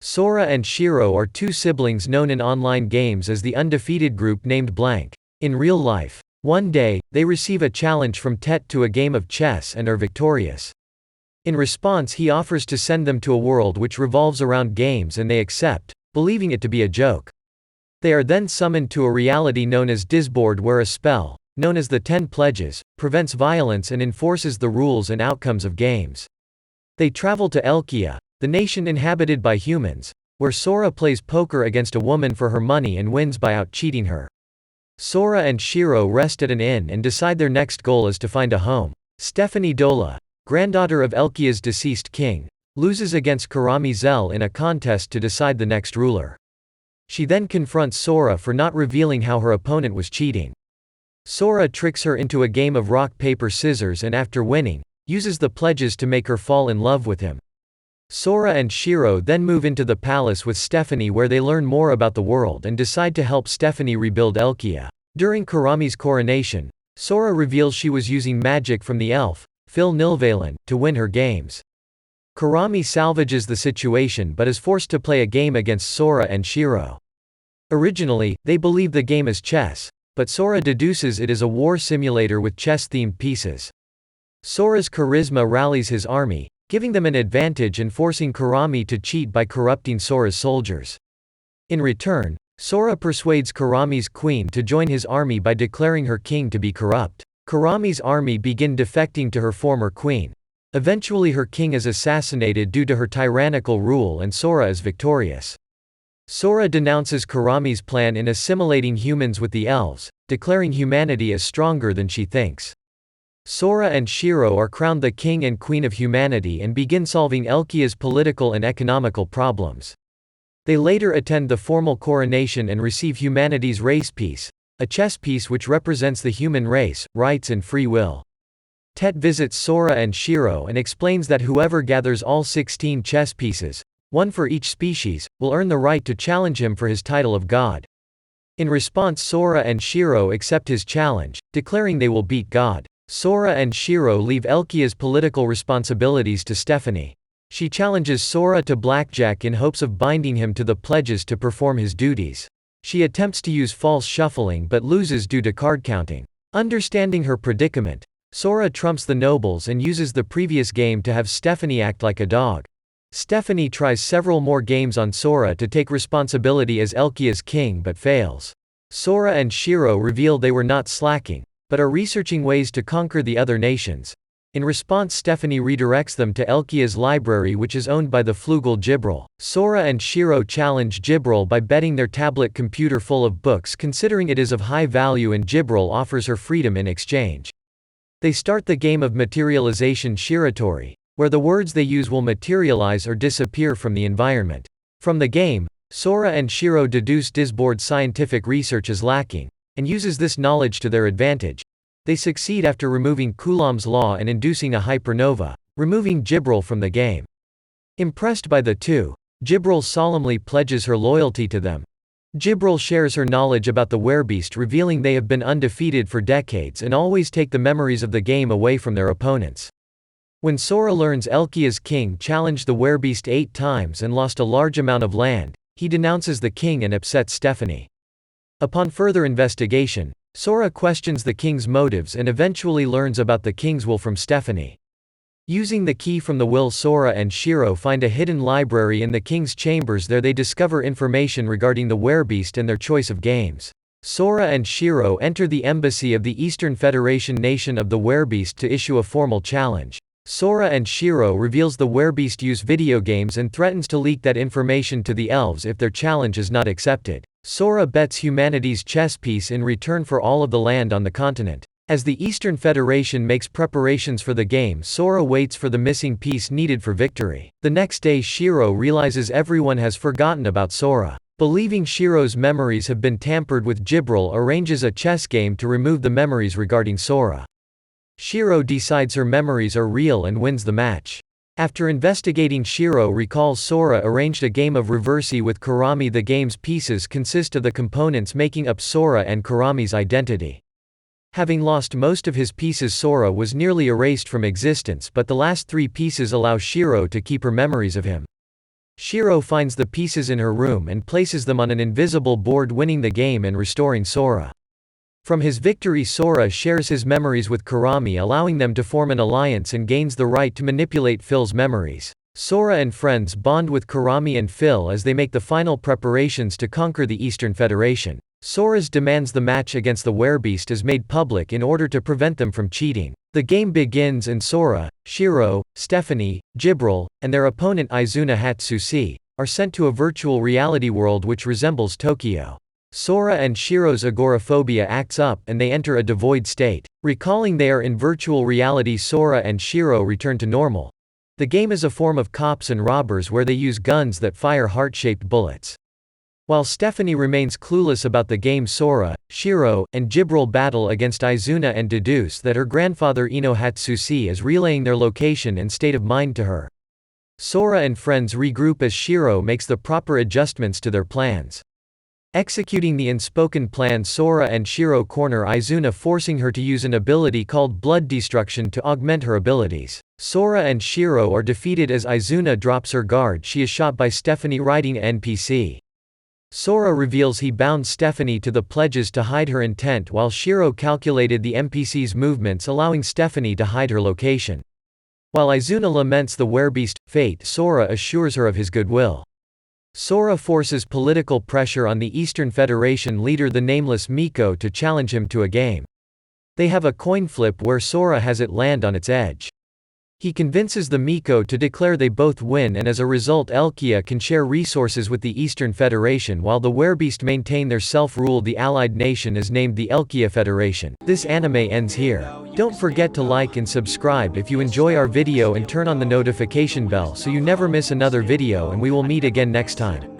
Sora and Shiro are two siblings known in online games as the Undefeated group named blank. In real life, one day, they receive a challenge from Tet to a game of chess and are victorious. In response, he offers to send them to a world which revolves around games and they accept, believing it to be a joke. They are then summoned to a reality known as Disboard, where a spell, known as the 10 Pledges, prevents violence and enforces the rules and outcomes of games. They travel to Elkia, the nation inhabited by humans, where Sora plays poker against a woman for her money and wins by out-cheating her. Sora and Shiro rest at an inn and decide their next goal is to find a home. Stephanie Dola, granddaughter of Elkia's deceased king, loses against Karami Zell in a contest to decide the next ruler. She then confronts Sora for not revealing how her opponent was cheating. Sora tricks her into a game of rock paper scissors and after winning, uses the pledges to make her fall in love with him. Sora and Shiro then move into the palace with Stephanie, where they learn more about the world and decide to help Stephanie rebuild Elkia. During Karami's coronation, Sora reveals she was using magic from the elf, Phil Nilvalen, to win her games. Karami salvages the situation but is forced to play a game against Sora and Shiro. Originally, they believe the game is chess, but Sora deduces it is a war simulator with chess-themed pieces. Sora's charisma rallies his army, giving them an advantage and forcing Karami to cheat by corrupting Sora's soldiers. In return, Sora persuades Karami's queen to join his army by declaring her king to be corrupt. Karami's army begin defecting to her former queen. Eventually her king is assassinated due to her tyrannical rule and Sora is victorious. Sora denounces Karami's plan in assimilating humans with the elves, declaring humanity as stronger than she thinks. Sora and Shiro are crowned the king and queen of humanity and begin solving Elkia's political and economical problems. They later attend the formal coronation and receive humanity's race piece, a chess piece which represents the human race, rights and free will. Tet visits Sora and Shiro and explains that whoever gathers all 16 chess pieces, one for each species, will earn the right to challenge him for his title of god. In response, Sora and Shiro accept his challenge, declaring they will beat God. Sora and Shiro leave Elkia's political responsibilities to Stephanie. She challenges Sora to blackjack in hopes of binding him to the pledges to perform his duties. She attempts to use false shuffling but loses due to card counting. Understanding her predicament, Sora trumps the nobles and uses the previous game to have Stephanie act like a dog. Stephanie tries several more games on Sora to take responsibility as Elkia's king but fails. Sora and Shiro reveal they were not slacking, but are researching ways to conquer the other nations. In response, Stephanie redirects them to Elkia's library, which is owned by the Flugel Gibril. Sora and Shiro challenge Gibril by betting their tablet computer full of books, considering it is of high value, and Gibril offers her freedom in exchange. They start the game of materialization Shiratori, where the words they use will materialize or disappear from the environment. From the game, Sora and Shiro deduce Disboard scientific research is lacking, and uses this knowledge to their advantage. They succeed after removing Coulomb's law and inducing a hypernova, removing Gibril from the game. Impressed by the two, Gibril solemnly pledges her loyalty to them. Gibril shares her knowledge about the werebeast, revealing they have been undefeated for decades and always take the memories of the game away from their opponents. When Sora learns Elkia's king challenged the werebeast 8 times and lost a large amount of land, he denounces the king and upsets Stephanie. Upon further investigation, Sora questions the king's motives and eventually learns about the king's will from Stephanie. Using the key from the will, Sora and Shiro find a hidden library in the king's chambers. There they discover information regarding the werebeast and their choice of games. Sora and Shiro enter the embassy of the Eastern Federation nation of the werebeast to issue a formal challenge. Sora and Shiro reveals the werebeast use video games and threatens to leak that information to the elves if their challenge is not accepted. Sora bets humanity's chess piece in return for all of the land on the continent. As the Eastern Federation makes preparations for the game, Sora waits for the missing piece needed for victory. The next day, Shiro realizes everyone has forgotten about Sora. Believing Shiro's memories have been tampered with, Gibril arranges a chess game to remove the memories regarding Sora. Shiro decides her memories are real and wins the match. After investigating, Shiro recalls Sora arranged a game of reversi with Karami. The game's pieces consist of the components making up Sora and Karami's identity. Having lost most of his pieces, Sora was nearly erased from existence, but the last 3 pieces allow Shiro to keep her memories of him. Shiro finds the pieces in her room and places them on an invisible board, winning the game and restoring Sora. From his victory, Sora shares his memories with Kurami, allowing them to form an alliance, and gains the right to manipulate Phil's memories. Sora and friends bond with Kurami and Phil as they make the final preparations to conquer the Eastern Federation. Sora's demands the match against the Werebeast is made public in order to prevent them from cheating. The game begins and Sora, Shiro, Stephanie, Jibril, and their opponent Izuna Hatsushi are sent to a virtual reality world which resembles Tokyo. Sora and Shiro's agoraphobia acts up and they enter a devoid state. Recalling they are in virtual reality, Sora and Shiro return to normal. The game is a form of cops and robbers where they use guns that fire heart-shaped bullets. While Stephanie remains clueless about the game, Sora, Shiro, and Jibril battle against Izuna and deduce that her grandfather Ino Hatsushi is relaying their location and state of mind to her. Sora and friends regroup as Shiro makes the proper adjustments to their plans. Executing the unspoken plan, Sora and Shiro corner Izuna, forcing her to use an ability called Blood Destruction to augment her abilities. Sora and Shiro are defeated as Izuna drops her guard. She is shot by Stephanie riding an NPC. Sora reveals he bound Stephanie to the pledges to hide her intent, while Shiro calculated the NPC's movements, allowing Stephanie to hide her location. While Izuna laments the Werebeast fate, Sora assures her of his goodwill. Sora forces political pressure on the Eastern Federation leader, the nameless Miko, to challenge him to a game. They have a coin flip where Sora has it land on its edge. He convinces the Miko to declare they both win, and as a result Elkia can share resources with the Eastern Federation while the Werebeast maintain their self-rule. The allied nation is named the Elkia Federation. This anime ends here. Don't forget to like and subscribe if you enjoy our video and turn on the notification bell so you never miss another video, and we will meet again next time.